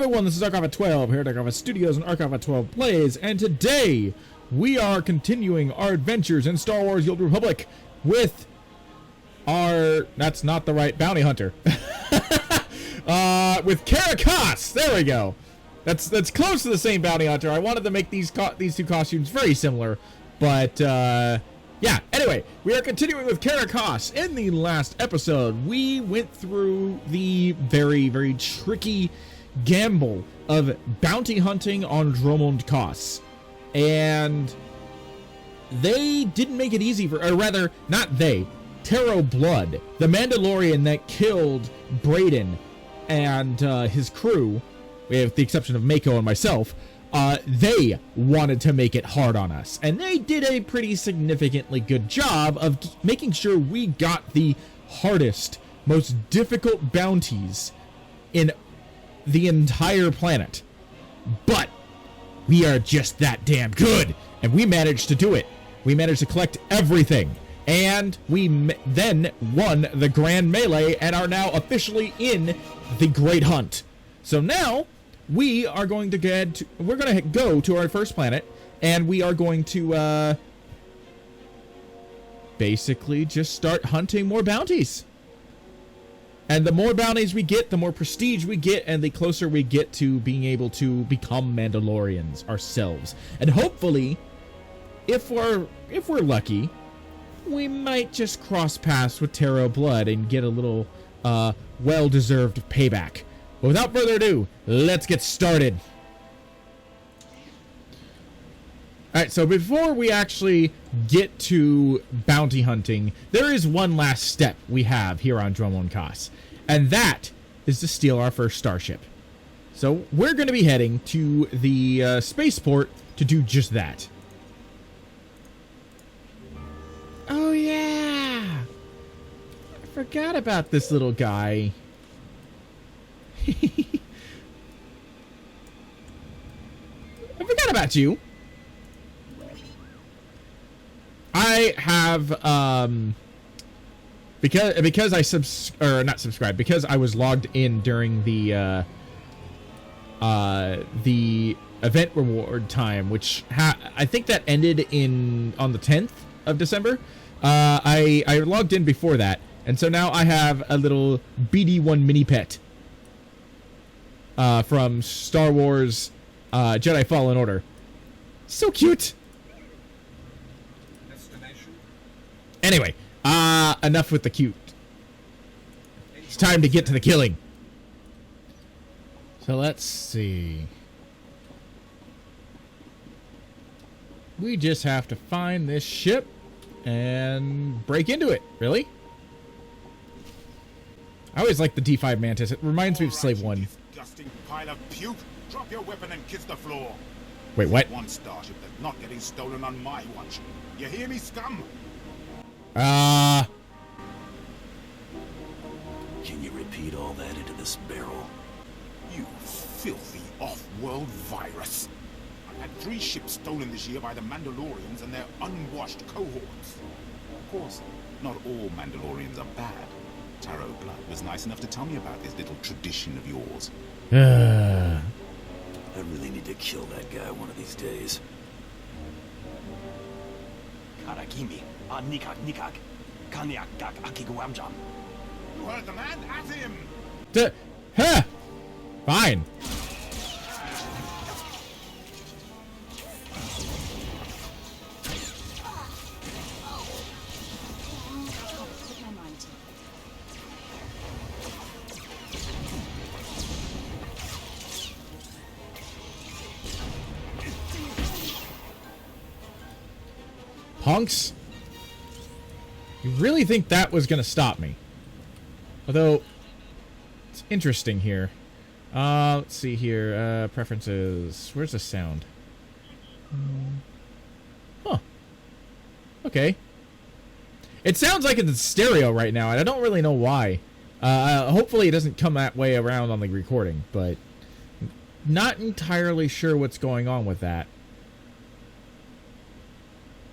everyone, this is Archive at 12 here at Archive Studios and Archive at 12 Plays, and today we are continuing our adventures in Star Wars: The Old Republic with our... that's not the right bounty hunter. With Carrick Haus! There we go. That's close to the same bounty hunter. I wanted to make these two costumes very similar, but yeah, anyway, we are continuing with Carrick Haus. In the last episode, we went through the very, very tricky gamble of bounty hunting on Dromund Kaas. And they didn't make it easy for, or rather, not they, Taro Blood, the Mandalorian that killed Brayden and his crew, with the exception of Mako and myself, they wanted to make it hard on us. And they did a pretty significantly good job of making sure we got the hardest, most difficult bounties in the entire planet. But we are just that damn good, and we managed to do it. We managed to collect everything, and we then won the Grand Melee and are now officially in the Great Hunt. So now we are going to go to our first planet, and we are going to basically just start hunting more bounties. And the more bounties we get, the more prestige we get, and the closer we get to being able to become Mandalorians ourselves. And hopefully, if we're lucky, we might just cross paths with Taro Blood and get a little well-deserved payback. But without further ado, let's get started. Alright, so before we actually get to bounty hunting, there is one last step we have here on Dromund Kaas, and that is to steal our first starship. So we're going to be heading to the spaceport to do just that. Oh yeah! I forgot about this little guy. I forgot about you. I have because I not subscribed, because I was logged in during the event reward time, which I think that ended on the 10th of December. I logged in before that, and so now I have a little BD1 mini pet from Star Wars Jedi Fallen Order. So cute. Anyway, enough with the cute. It's time to get to the killing. So let's see. We just have to find this ship and break into it. Really? I always like the D5 Mantis. It reminds me of Slave 1. Disgusting pile of puke. Drop your weapon and kiss the floor. Wait, what? One starship that's not getting stolen on my watch. You hear me, scum? Can you repeat all that into this barrel? You filthy off-world virus. I had 3 ships stolen this year by the Mandalorians and their unwashed cohorts. Of course, not all Mandalorians are bad. Taro Blood was nice enough to tell me about this little tradition of yours. I really need to kill that guy one of these days. Karakimi, nikak nikak, kanyak gak akiguamjam. You heard the man? At him! Fine. Punks? You really think that was gonna stop me? Although, it's interesting here. Let's see here. Preferences. Where's the sound? Huh. Okay. It sounds like it's in stereo right now, and I don't really know why. Hopefully it doesn't come that way around on the recording, but not entirely sure what's going on with that.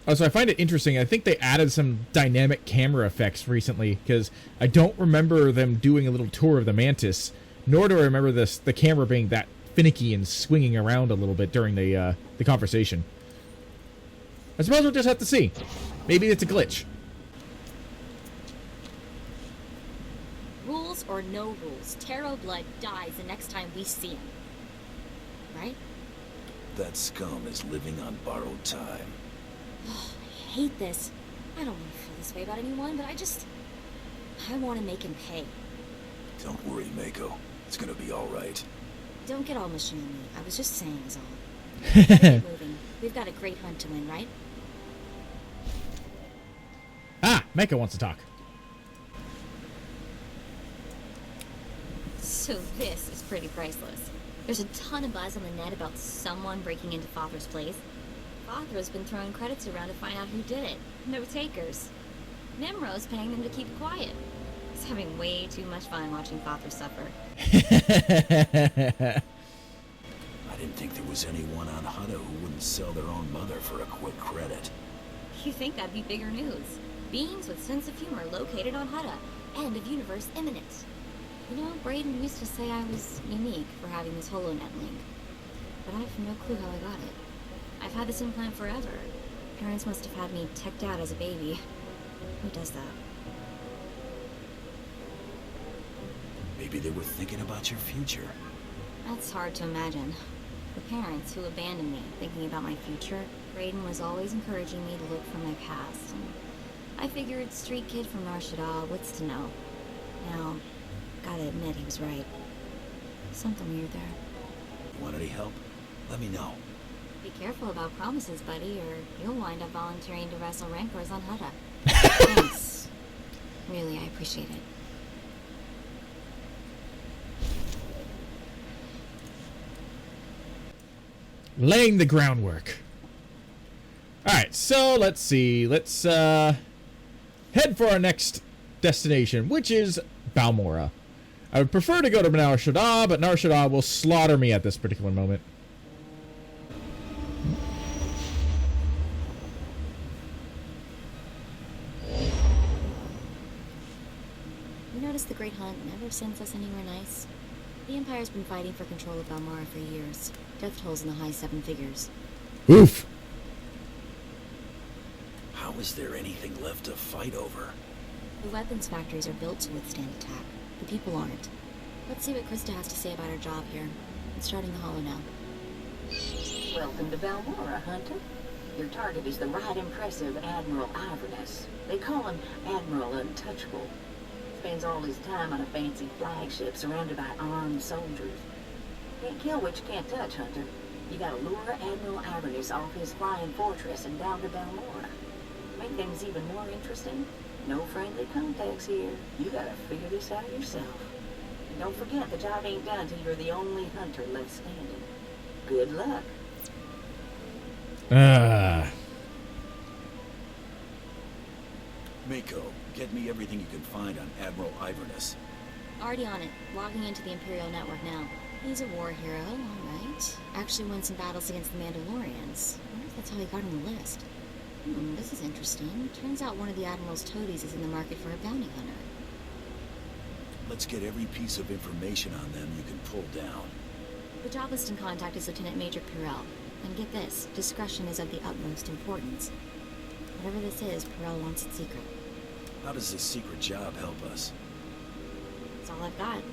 Oh, so I find it interesting. I think they added some dynamic camera effects recently, because I don't remember them doing a little tour of the Mantis, nor do I remember the camera being that finicky and swinging around a little bit during the conversation. I suppose we'll just have to see. Maybe it's a glitch. Rules or no rules, Taro Blood dies the next time we see him. Right? That scum is living on borrowed time. Oh, I hate this. I don't want to feel this way about anyone, but I want to make him pay. Don't worry, Mako. It's gonna be all right. Don't get all mushy on me. I was just saying is all. Let's get moving. We've got a great hunt to win, right? Mako wants to talk. So this is pretty priceless. There's a ton of buzz on the net about someone breaking into Father's place. Father's been throwing credits around to find out who did it. No takers. Nimro's paying them to keep quiet. He's having way too much fun watching Father suffer. I didn't think there was anyone on Hutta who wouldn't sell their own mother for a quick credit. You think that'd be bigger news? Beings with sense of humor located on Hutta. End of universe imminent. You know, Brayden used to say I was unique for having this HoloNet link. But I have no clue how I got it. I've had this implant forever. Parents must have had me teched out as a baby. Who does that? Maybe they were thinking about your future. That's hard to imagine. The parents who abandoned me, thinking about my future, Brayden was always encouraging me to look for my past. And I figured street kid from Nar Shaddaa, what's to know? Now, gotta admit he was right. Something weird there. You want any help? Let me know. Be careful about promises, buddy, or you'll wind up volunteering to wrestle Rancors on Hutta. Thanks. Really, I appreciate it. Laying the groundwork. Alright, so let's see. Let's head for our next destination, which is Balmorra. I would prefer to go to Nar Shaddaa, but Nar Shaddaa will slaughter me at this particular moment. You noticed the Great Hunt never sends us anywhere nice? The Empire's been fighting for control of Balmorra for years. Death tolls in the high 7 figures. Oof. How is there anything left to fight over? The weapons factories are built to withstand attack. The people aren't. Let's see what Krista has to say about her job here. It's starting the holo now. Welcome to Balmorra, Hunter. Your target is the right impressive Admiral Ivernus. They call him Admiral Untouchable. Spends all his time on a fancy flagship surrounded by armed soldiers. Can't kill what you can't touch, Hunter. You gotta lure Admiral Ivernus off his flying fortress and down to Balmorra. Make things even more interesting, no friendly contacts here. You gotta figure this out yourself. And don't forget, the job ain't done till you're the only hunter left standing. Good luck. Mako, get me everything you can find on Admiral Ivernus. Already on it. Logging into the Imperial network now. He's a war hero, alright. Actually won some battles against the Mandalorians. I wonder if that's how he got on the list. This is interesting. Turns out one of the Admiral's toadies is in the market for a bounty hunter. Let's get every piece of information on them you can pull down. The job listing contact is Lieutenant Major Pirell. And get this, discretion is of the utmost importance. Whatever this is, Pirell wants it secret. How does this secret job help us? That's all I've got.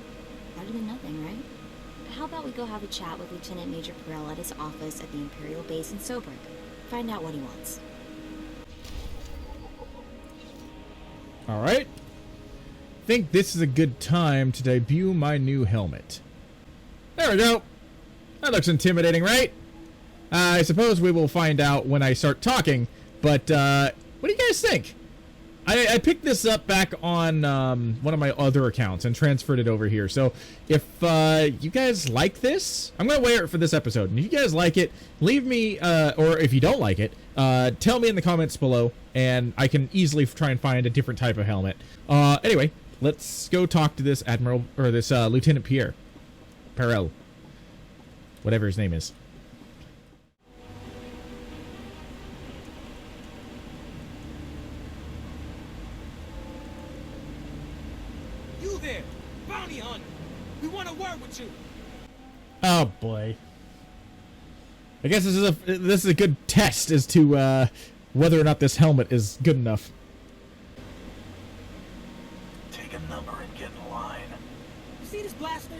Better than nothing, right? How about we go have a chat with Lieutenant Major Pirell at his office at the Imperial base in Sobrik. Find out what he wants. Alright. Think this is a good time to debut my new helmet. There we go. That looks intimidating, right? I suppose we will find out when I start talking, but what do you guys think? I picked this up back on one of my other accounts and transferred it over here. So if you guys like this, I'm going to wear it for this episode. And if you guys like it, leave me, or if you don't like it, tell me in the comments below, and I can easily try and find a different type of helmet. Anyway, let's go talk to this Admiral, or this Lieutenant Pirell, whatever his name is. You there, bounty hunter. We want to work with you. Oh boy. I guess this is a good test as to whether or not this helmet is good enough. Take a number and get in line. You see this blaster?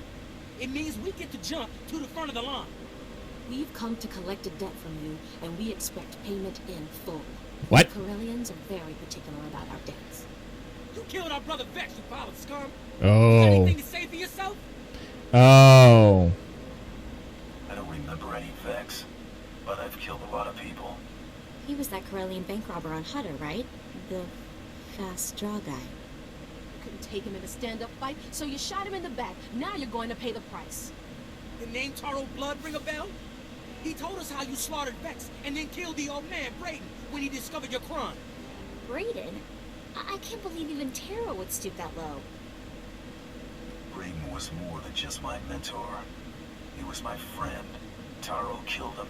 It means we get to jump to the front of the line. We've come to collect a debt from you, and we expect payment in full. What? Corellians are very particular about our debts. You killed our brother Vex, you pile of scum. Oh. Anything to say for yourself? Oh. I don't remember any Vex, but I've killed a lot of people. He was that Corellian bank robber on Hutter, right? The fast draw guy. Couldn't take him in a stand-up fight, so you shot him in the back. Now you're going to pay the price. The name Taro Blood ring a bell? He told us how you slaughtered Vex and then killed the old man, Brayden, when he discovered your crime. Brayden? I can't believe even Tara would stoop that low. Brayden was more than just my mentor. He was my friend. Taro killed him.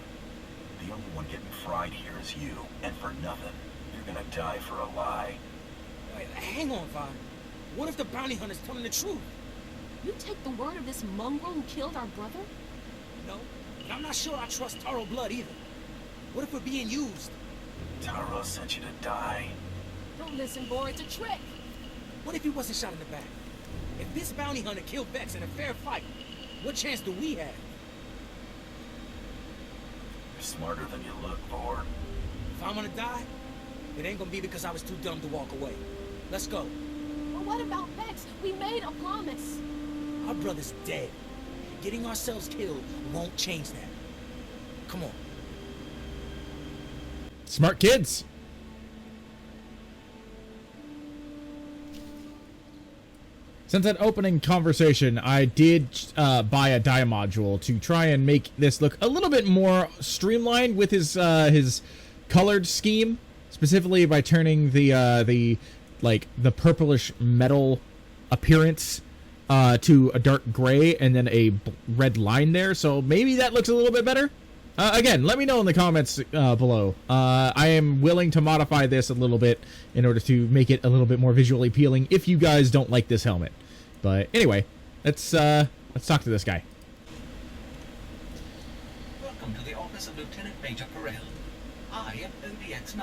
The only one getting fried here is you, and for nothing. You're gonna die for a lie. Wait, hang on, Vi. What if the bounty hunter's telling the truth? You take the word of this mongrel who killed our brother? No, and I'm not sure I trust Taro Blood either. What if we're being used? Taro sent you to die. Don't listen, boy, it's a trick. What if he wasn't shot in the back? If this bounty hunter killed Vex in a fair fight, what chance do we have? You're smarter than you look, Vor. If I'm gonna die, it ain't gonna be because I was too dumb to walk away. Let's go. Well, what about Vex? We made a promise. Our brother's dead. Getting ourselves killed won't change that. Come on. Smart kids. Since that opening conversation, I did buy a dye module to try and make this look a little bit more streamlined with his colored scheme, specifically by turning the purplish metal appearance to a dark gray and then a red line there. So maybe that looks a little bit better. Again, let me know in the comments below. I am willing to modify this a little bit in order to make it a little bit more visually appealing if you guys don't like this helmet. But anyway, let's talk to this guy. Welcome to the office of Lieutenant Major Pirell. I am ODX-9.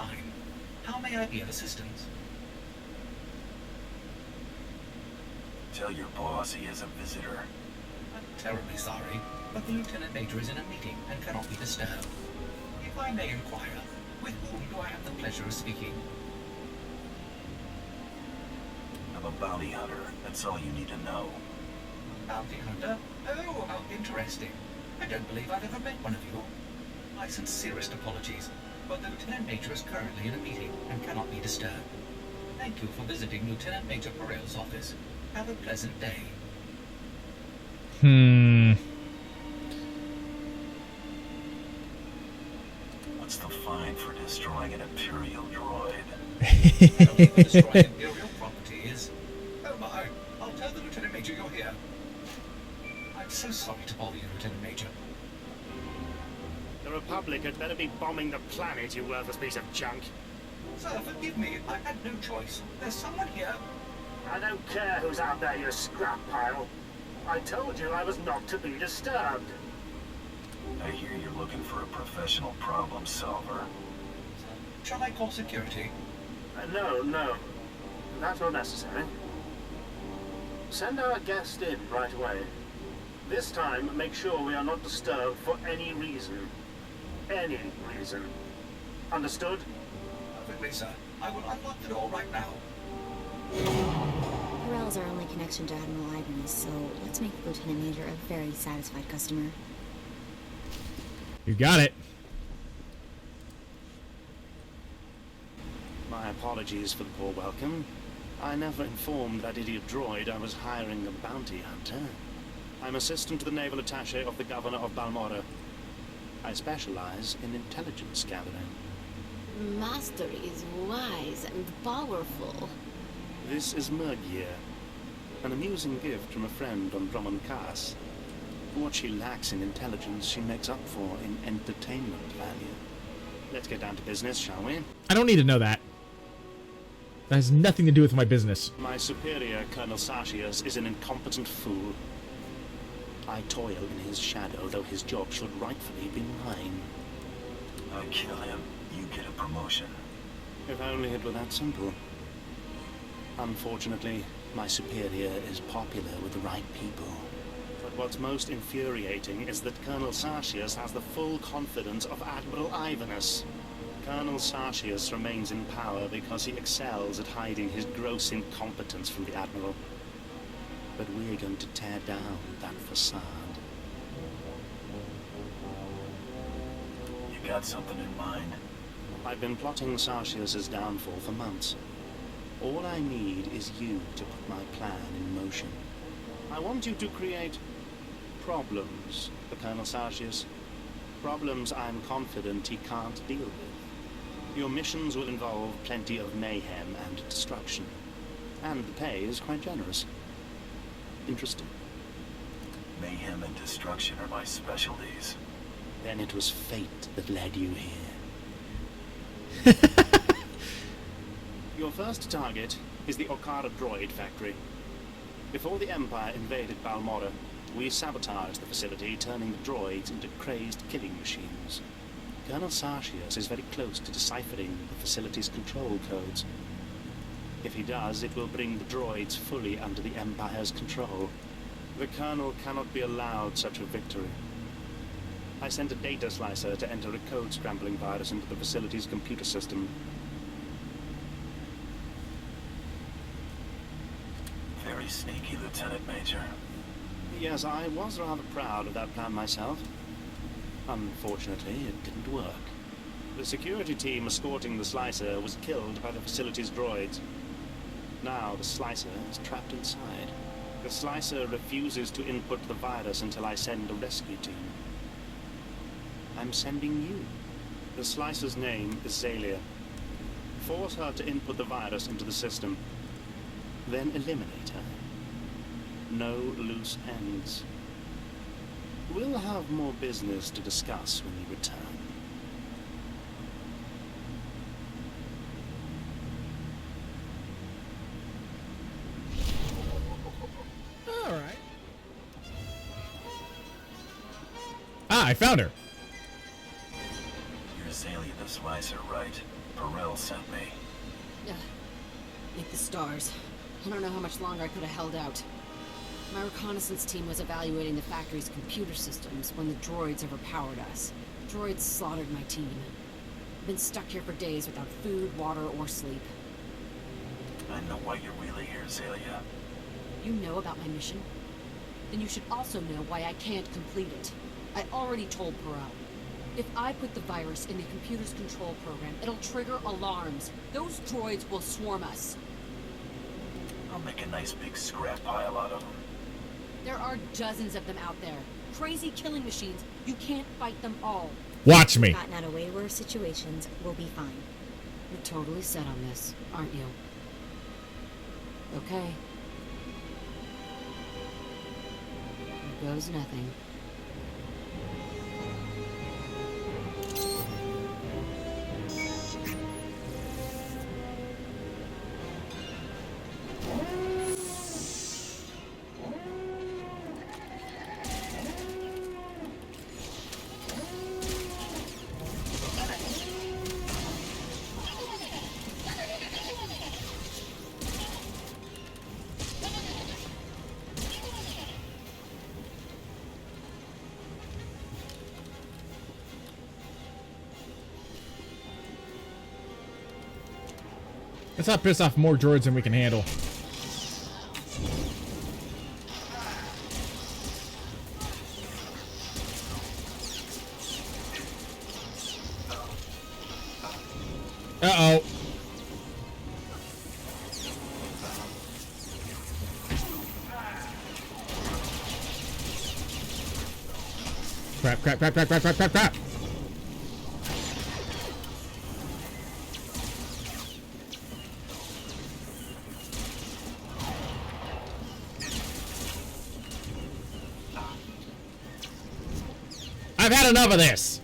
How may I be of assistance? Tell your boss he is a visitor. I'm terribly sorry, but the Lieutenant Major is in a meeting and cannot be disturbed. If I may inquire, with whom do I have the pleasure of speaking? I'm a bounty hunter. That's all you need to know. Bounty hunter? Oh, how interesting. I don't believe I've ever met one of you. My sincerest apologies, but the Lieutenant Major is currently in a meeting and cannot be disturbed. Thank you for visiting Lieutenant Major Pirell's office. Have a pleasant day. What's the fine for destroying an Imperial droid? Penalty for destroying Imperial property is... Oh my, I'll tell the Lieutenant Major you're here. I'm so sorry to bother you, Lieutenant Major. The Republic had better be bombing the planet, you worthless piece of junk. Sir, forgive me, I had no choice. There's someone here. I don't care who's out there, you scrap pile. I told you I was not to be disturbed. I hear you're looking for a professional problem solver. Shall I call security? No. That's not necessary. Send our guest in right away. This time, make sure we are not disturbed for any reason. Any reason. Understood? Perfectly, sir. I will unlock the door right now. Pirell's our only connection to Admiral Ivernus, so let's make the Lieutenant Major a very satisfied customer. You got it. My apologies for the poor welcome. I never informed that idiot droid I was hiring a bounty hunter. I'm assistant to the naval attaché of the governor of Balmorra. I specialize in intelligence gathering. Master is wise and powerful. This is Mergier, an amusing gift from a friend on Drummond Cass. What she lacks in intelligence, she makes up for in entertainment value. Let's get down to business, shall we? I don't need to know that. That has nothing to do with my business. My superior, Colonel Sartius, is an incompetent fool. I toil in his shadow, though his job should rightfully be mine. I kill him, you get a promotion. If only it were that simple. Unfortunately, my superior is popular with the right people. But what's most infuriating is that Colonel Sartius has the full confidence of Admiral Ivernus. Colonel Sartius remains in power because he excels at hiding his gross incompetence from the Admiral. But we're going to tear down that facade. You got something in mind? I've been plotting Sartius's downfall for months. All I need is you to put my plan in motion. I want you to create problems for Colonel Sartius. Problems I'm confident he can't deal with. Your missions will involve plenty of mayhem and destruction. And the pay is quite generous. Interested? Mayhem and destruction are my specialties. Then it was fate that led you here. Your first target is the Okara droid factory. Before the Empire invaded Balmorra, we sabotaged the facility, turning the droids into crazed killing machines. Colonel Sartius is very close to deciphering the facility's control codes. If he does, it will bring the droids fully under the Empire's control. The Colonel cannot be allowed such a victory. I sent a data slicer to enter a code-scrambling virus into the facility's computer system. Very sneaky, Lieutenant Major. Yes, I was rather proud of that plan myself. Unfortunately, it didn't work. The security team escorting the slicer was killed by the facility's droids. Now the slicer is trapped inside. The slicer refuses to input the virus until I send a rescue team. I'm sending you. The slicer's name is Zalia. Force her to input the virus into the system. Then eliminate her. No loose ends. We'll have more business to discuss when you return. All right. Ah, I found her. You're Zalia the Slicer, right? Pirell sent me. Thank the stars. I don't know how much longer I could have held out. My reconnaissance team was evaluating the factory's computer systems when the droids overpowered us. Droids slaughtered my team. I've been stuck here for days without food, water, or sleep. I know why you're really here, Zalia. You know about my mission? Then you should also know why I can't complete it. I already told Pirell. If I put the virus in the computer's control program, it'll trigger alarms. Those droids will swarm us. I'll make a nice big scrap pile out of them. There are dozens of them out there. Crazy killing machines. You can't fight them all. Watch me. Gotten out of way worse situations, we'll be fine. You're totally set on this, aren't you? Okay. Here goes nothing. Let's not piss off more droids than we can handle. Uh-oh. Crap, crap, crap, crap, crap, crap, crap, crap. I've had enough of this.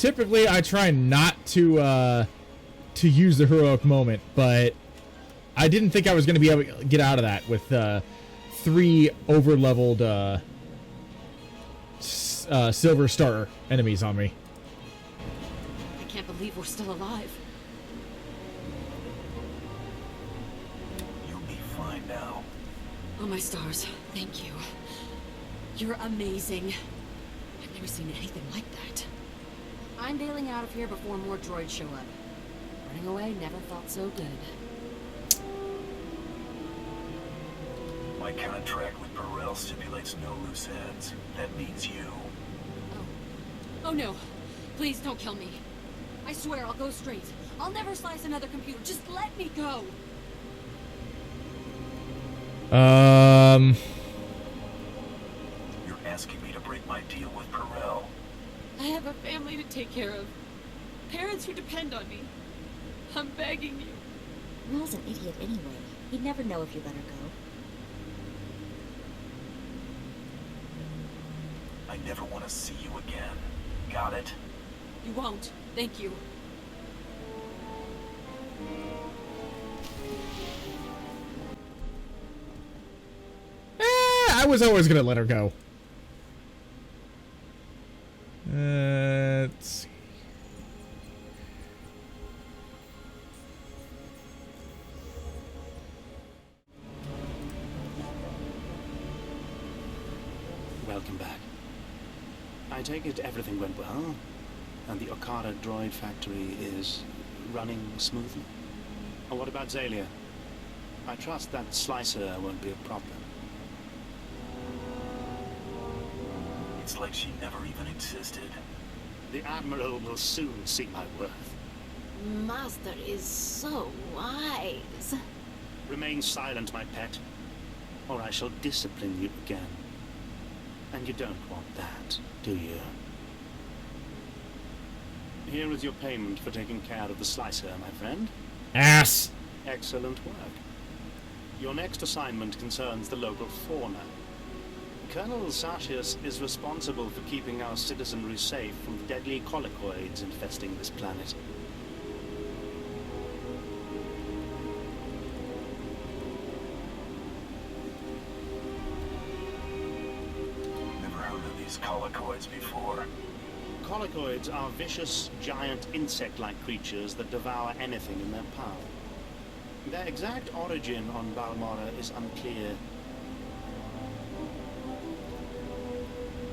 typically I try not to use the heroic moment, but I didn't think I was going to be able to get out of that with 3 over-leveled Silver Star enemies on me. I can't believe we're still alive. You'll be fine now. Oh, my stars. Thank you. You're amazing. I've never seen anything like that. I'm bailing out of here before more droids show up. Running away never felt so good. My contract with Pirell stipulates no loose ends. That means you. Oh no. Please don't kill me. I swear I'll go straight. I'll never slice another computer. Just let me go. You're asking me to break my deal with Pirell. I have a family to take care of. Parents who depend on me. I'm begging you. Will's an idiot anyway. He'd never know if you let her go. I never want to see you again. Got it? You won't. Thank you. I was always gonna let her go. Let's see. Welcome back. I take it everything went well, and the Okada droid factory is running smoothly? Or what about Zalia? I trust that slicer won't be a problem. It's like she never even existed. The Admiral will soon see my worth. Master is so wise. Remain silent, my pet, or I shall discipline you again. And you don't want that, do you? Here is your payment for taking care of the slicer, my friend. Ass! Excellent work. Your next assignment concerns the local fauna. Colonel Sartius is responsible for keeping our citizenry safe from the deadly colicoids infesting this planet. Never heard of these colicoids before. Colicoids are vicious, giant insect-like creatures that devour anything in their path. Their exact origin on Balmorra is unclear.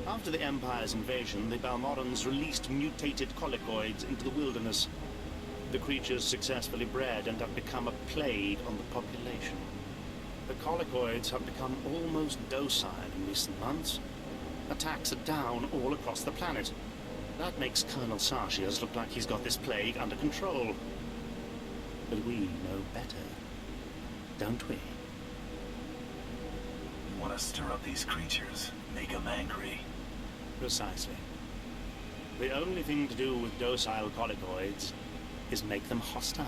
After the Empire's invasion, the Balmorrans released mutated colicoids into the wilderness. The creatures successfully bred and have become a plague on the population. The colicoids have become almost docile in recent months. Attacks are down all across the planet. That makes Colonel Sartius look like he's got this plague under control. But we know better, don't we? You want to stir up these creatures, make them angry. Precisely. The only thing to do with docile colicoids is make them hostile.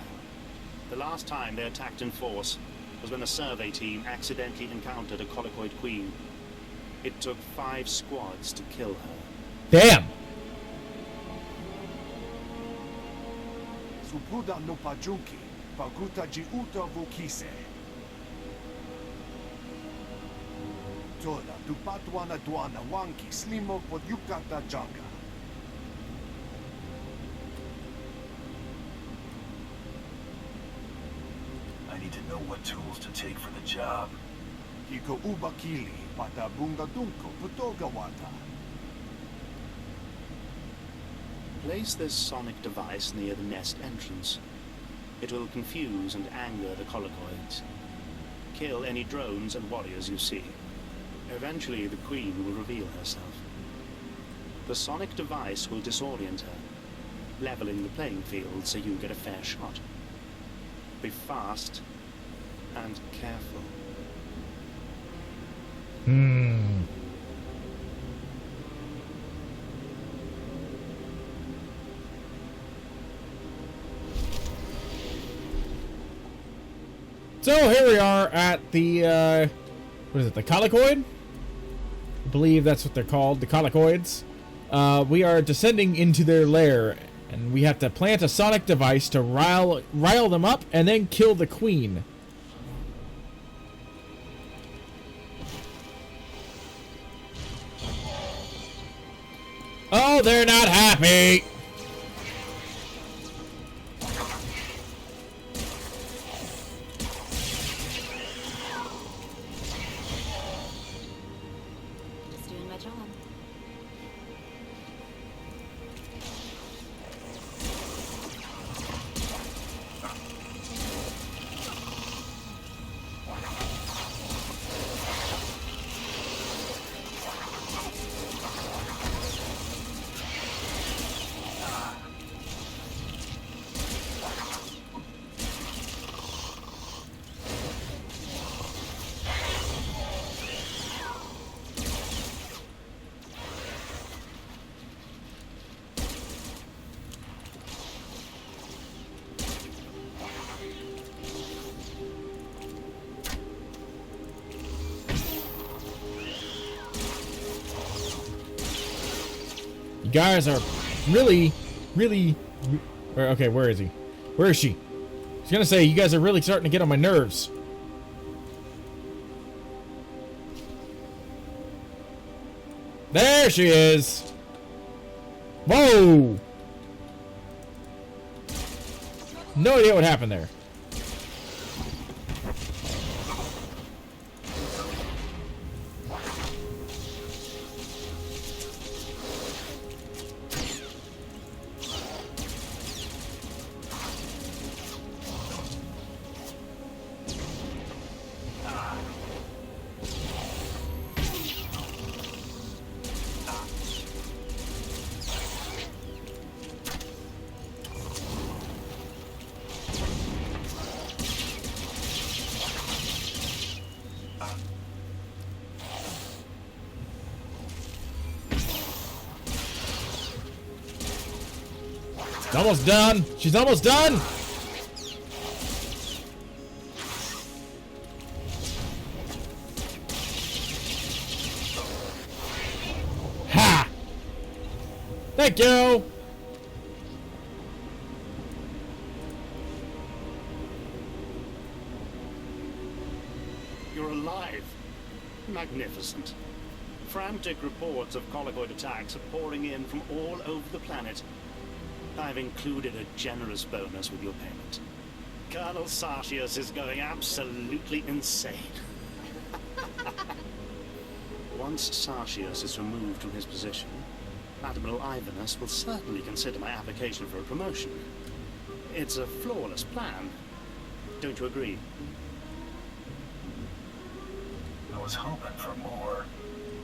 The last time they attacked in force was when a survey team accidentally encountered a colicoid queen. It took 5 squads to kill her. Damn! Supuda no pajuki, paguta jiuta vukise. Toda tupatwana dwana wanki slimo pod yukata jaga. I need to know what tools to take for the job. Hiko ubakili pata bunga dunko putoga wata. Place this sonic device near the nest entrance. It will confuse and anger the colicoids. Kill any drones and warriors you see. Eventually, the Queen will reveal herself. The sonic device will disorient her, leveling the playing field so you get a fair shot. Be fast and careful. So here we are at the, what is it, the colicoid? I believe that's what they're called, the colicoids. we are descending into their lair, and we have to plant a sonic device to rile them up and then kill the queen. Oh, they're not happy. Just doing my job. You guys are really... Okay, where is he? Where is she? I was gonna say, you guys are really starting to get on my nerves. There she is! Whoa! No idea what happened there. Almost done. She's almost done. Ha! Thank you. You're alive. Magnificent. Frantic reports of colloid attacks are pouring in from all over the planet. I've included a generous bonus with your payment. Colonel Sartius is going absolutely insane. Once Sartius is removed from his position, Admiral Ivernus will certainly consider my application for a promotion. It's a flawless plan. Don't you agree? I was hoping for more.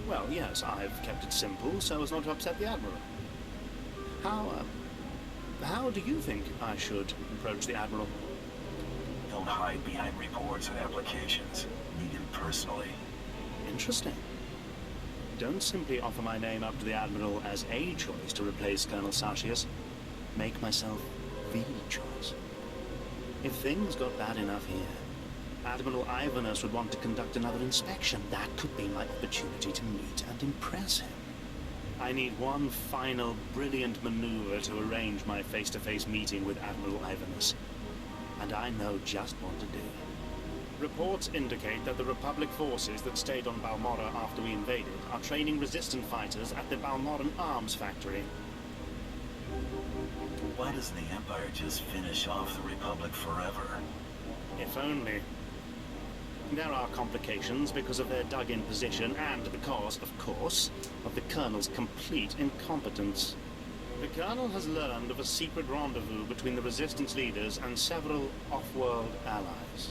Well, yes, I've kept it simple so as not to upset the Admiral. How do you think I should approach the Admiral? Don't hide behind reports and applications. Meet him personally. Interesting. Don't simply offer my name up to the Admiral as a choice to replace Colonel Sartius. Make myself the choice. If things got bad enough here, Admiral Ivernus would want to conduct another inspection. That could be my opportunity to meet and impress him. I need one final brilliant maneuver to arrange my face-to-face meeting with Admiral Ivernus. And I know just what to do. Reports indicate that the Republic forces that stayed on Balmorra after we invaded are training resistant fighters at the Balmorran arms factory. Why doesn't the Empire just finish off the Republic forever? If only. There are complications because of their dug-in position and because, of course, of the Colonel's complete incompetence. The Colonel has learned of a secret rendezvous between the Resistance leaders and several off-world allies.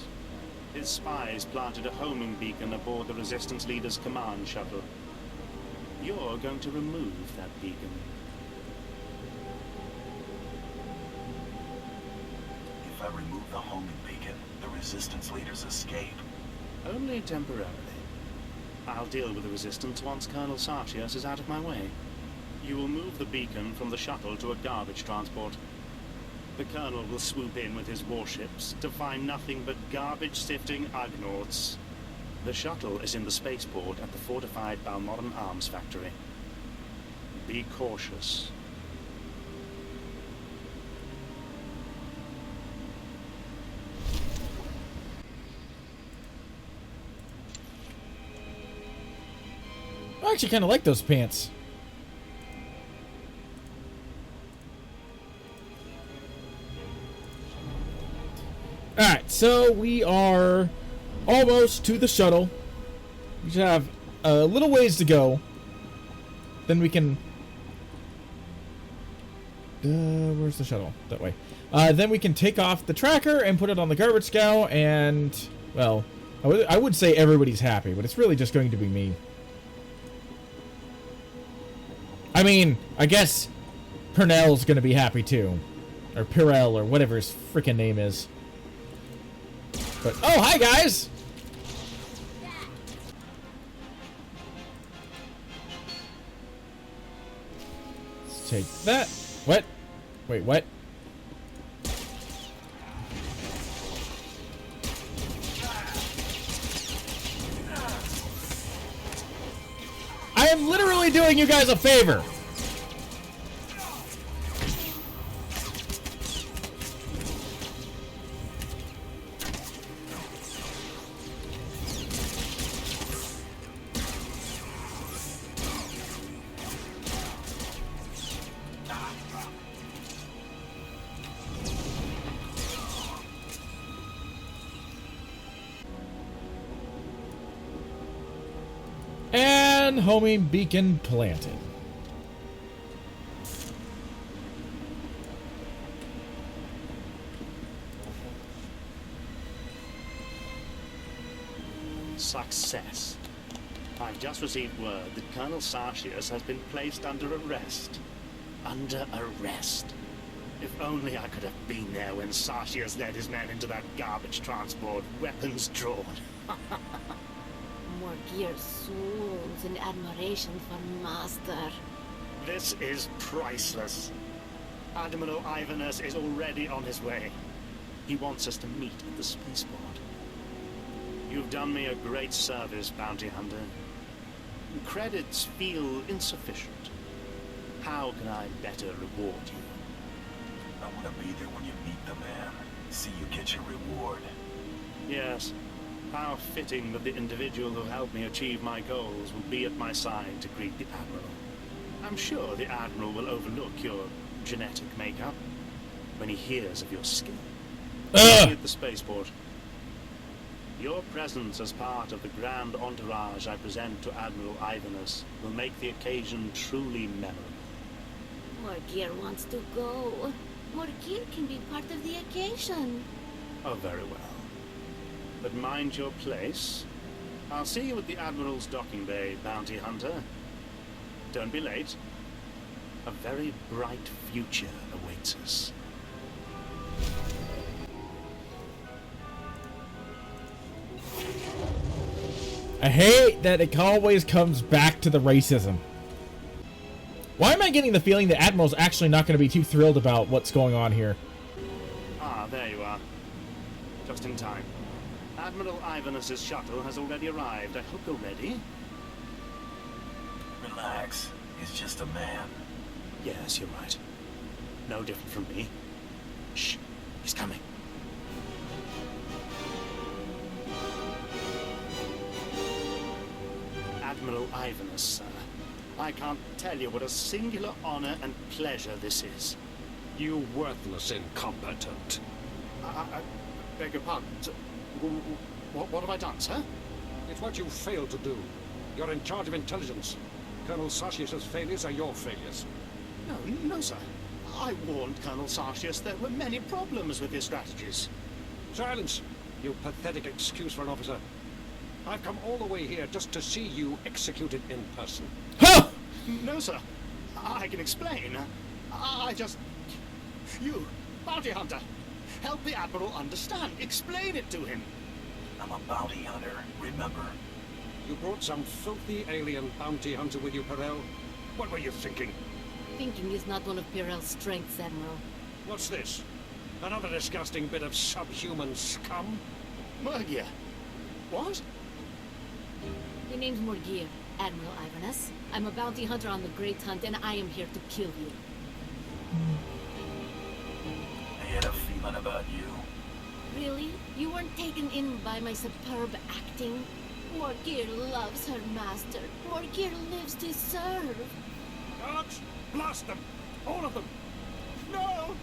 His spies planted a homing beacon aboard the Resistance leader's command shuttle. You're going to remove that beacon. If I remove the homing beacon, the Resistance leaders escape. Only temporarily. I'll deal with the Resistance once Colonel Sartius is out of my way. You will move the beacon from the shuttle to a garbage transport. The Colonel will swoop in with his warships to find nothing but garbage-sifting Ugnaughts. The shuttle is in the spaceport at the fortified Balmorran arms factory. Be cautious. I actually kind of like those pants. Alright, so we are almost to the shuttle. We should have a little ways to go. Then we can... where's the shuttle? That way. Then we can take off the tracker and put it on the garbage scow and... Well, I would say everybody's happy, but it's really just going to be me. I mean, I guess Pirell's going to be happy too. Or Pirell, or whatever his freaking name is. But, oh, hi, guys! Let's take that. What? Wait, what? I am literally doing you guys a favor. And homing beacon planted. Success. I've just received word that Colonel Sartius has been placed under arrest. Under arrest. If only I could have been there when Sartius led his men into that garbage transport, weapons drawn. More gear souls and admiration for Master. This is priceless. Admiral Ivernus is already on his way. He wants us to meet at the spaceport. You've done me a great service, Bounty Hunter. Credits feel insufficient. How can I better reward you? I want to be there when you meet the man. See you get your reward. Yes. How fitting that the individual who helped me achieve my goals will be at my side to greet the Admiral. I'm sure the Admiral will overlook your genetic makeup when he hears of your skill. At the spaceport. Your presence as part of the grand entourage I present to Admiral Ivernus will make the occasion truly memorable. Morgir wants to go. Morgir can be part of the occasion. Oh, very well. But mind your place. I'll see you at the Admiral's docking bay, Bounty Hunter. Don't be late. A very bright future awaits us. I hate that it always comes back to the racism. Why am I getting the feeling the Admiral's actually not going to be too thrilled about what's going on here? Ah, there you are. Just in time. Admiral Ivernus's shuttle has already arrived. I hope you're ready. Relax. He's just a man. Yes, you're right. No different from me. Shh. He's coming. Admiral Ivernus, sir. I can't tell you what a singular honor and pleasure this is. You worthless incompetent. I beg your pardon. What have I done, sir? It's what you failed to do. You're in charge of intelligence. Colonel Sartius's failures are your failures. No, sir. I warned Colonel Sartius there were many problems with his strategies. Silence, you pathetic excuse for an officer. I've come all the way here just to see you executed in person. Huh! No, sir. I can explain. I just... You, bounty hunter, help the Admiral understand. Explain it to him. I'm a bounty hunter, remember? You brought some filthy alien bounty hunter with you, Pirell. What were you thinking? Thinking is not one of Pirell's strengths, Admiral. What's this? Another disgusting bit of subhuman scum? Morgir. What? Your name's Morgir. Admiral Ivernus. I'm a bounty hunter on the Great Hunt, and I am here to kill you. I had a feeling about you. Really? You weren't taken in by my superb acting? Morgir loves her master. Morgir lives to serve. Guards, blast them! All of them! No!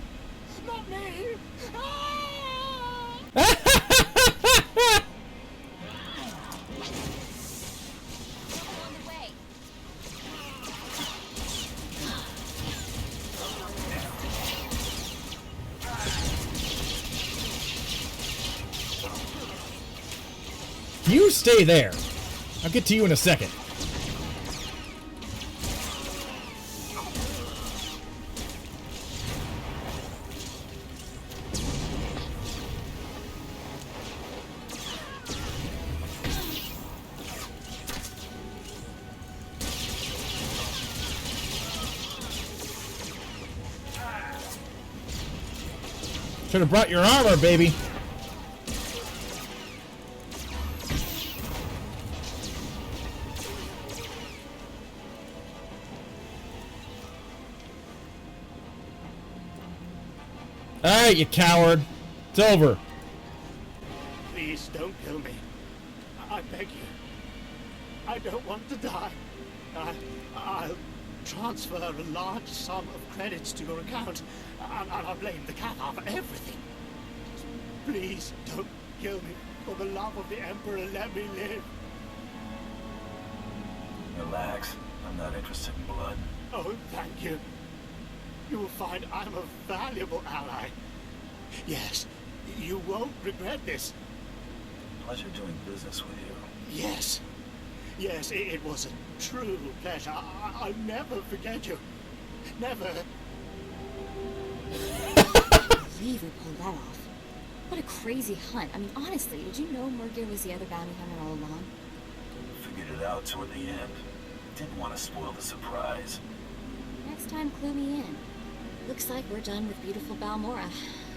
Not me! You stay there. I'll get to you in a second. Should have brought your armor, baby. Alright, you coward. It's over. Please don't kill me. I beg you. I don't want to die. I'll transfer a large sum of credits to your account, and I'll blame the Cathar for everything. Just please don't kill me. For the love of the Emperor, let me live. Relax. I'm not interested in blood. Oh, thank you. You will find I'm a valuable ally. Yes, you won't regret this. Pleasure doing business with you. Yes. Yes, it was a true pleasure. I'll never forget you. Never. I can't believe we pulled that off. What a crazy hunt. I mean, honestly, did you know Morgir was the other bounty hunter all along? Figured it out toward the end. Didn't want to spoil the surprise. Next time, clue me in. Looks like we're done with beautiful Balmorra.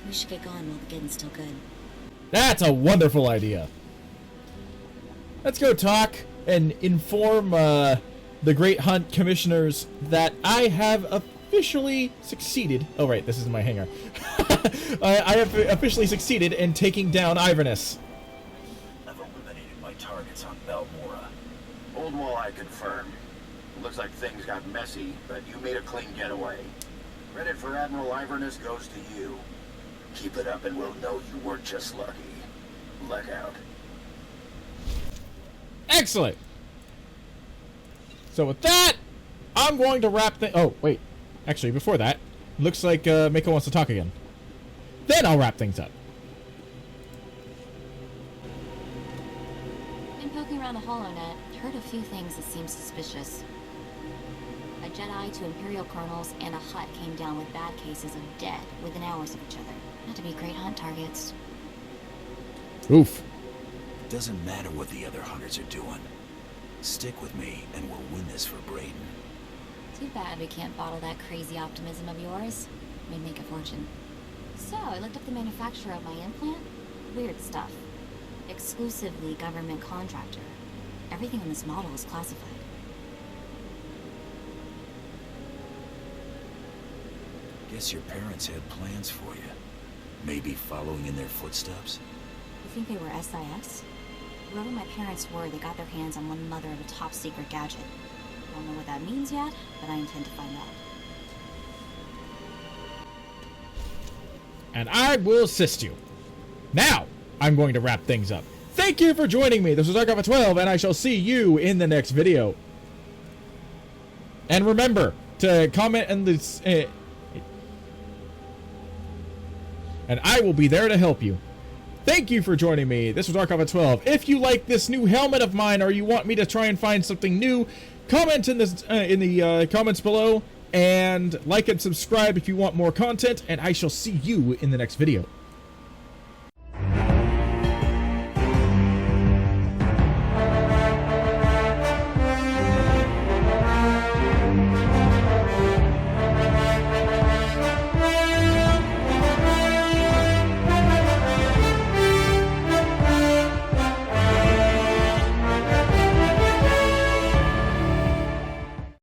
We should get going while the getting's still good. That's a wonderful idea. Let's go talk and inform the Great Hunt commissioners that I have officially succeeded. Oh, right, this is my hangar. I have officially succeeded in taking down Ivernus. I've eliminated my targets on Balmorra. Old Wall, I confirm. Looks like things got messy, but you made a clean getaway. Credit for Admiral Ivernus goes to you. Keep it up and we'll know you weren't just lucky. Luck out. Excellent. So with that, I'm going to wrap things... Oh, wait. Actually, before that, looks like Mako wants to talk again. Then I'll wrap things up. Been poking around the HoloNet. Heard a few things that seem suspicious. A Jedi to Imperial colonels and a Hutt came down with bad cases of dead within hours of each other. Not to be Great Hunt targets. Oof. Doesn't matter what the other hunters are doing. Stick with me, and we'll win this for Brayden. Too bad we can't bottle that crazy optimism of yours. We'd make a fortune. So, I looked up the manufacturer of my implant. Weird stuff. Exclusively government contractor. Everything on this model is classified. Guess your parents had plans for you. Maybe following in their footsteps? You think they were SIS? Whoever my parents were, they got their hands on one mother of a top-secret gadget. I don't know what that means yet, but I intend to find out. And I will assist you. Now, I'm going to wrap things up. Thank you for joining me. This was Archive12, and I shall see you in the next video. And remember to comment in this... and I will be there to help you. Thank you for joining me. This was Archive12. If you like this new helmet of mine, or you want me to try and find something new, comment in the comments below, and like and subscribe if you want more content, and I shall see you in the next video.